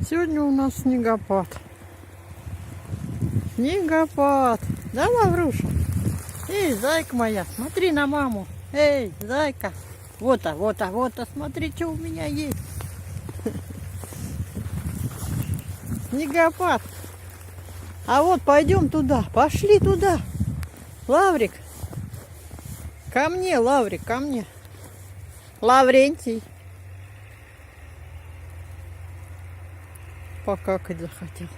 Сегодня у нас снегопад. Снегопад. Да, Лавруша? Эй, зайка моя, смотри на маму. Эй, зайка. Вот, смотри, что у меня есть. Снегопад. А вот пойдем туда. Пошли туда. Лаврик. Ко мне, Лаврик, ко мне. Лаврентий. Покакать захотел.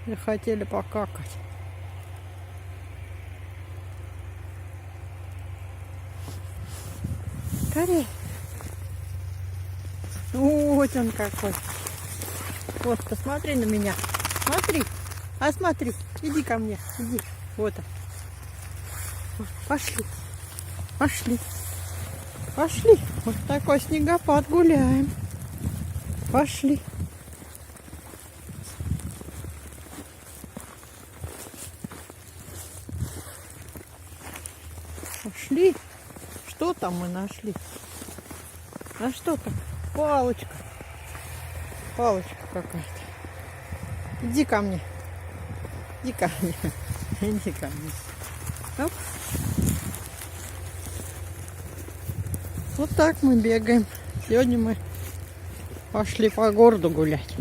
Захотели покакать. Скорей. Вот он какой. Вот, посмотри на меня. Смотри. А смотри. Иди ко мне. Иди. Вот он. Пошли. Пошли. Пошли. Вот такой снегопад, гуляем. Пошли. Пошли. Что там мы нашли? А что там? Палочка. Палочка какая-то. Иди ко мне. Иди ко мне. Иди ко мне. Оп. Вот так мы бегаем. Сегодня мы пошли по городу гулять.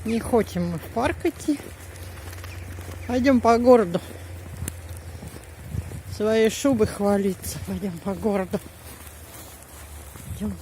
Не хотим мы в парк идти. Пойдем по городу. Своей шубы хвалиться. Пойдем по городу. Идем.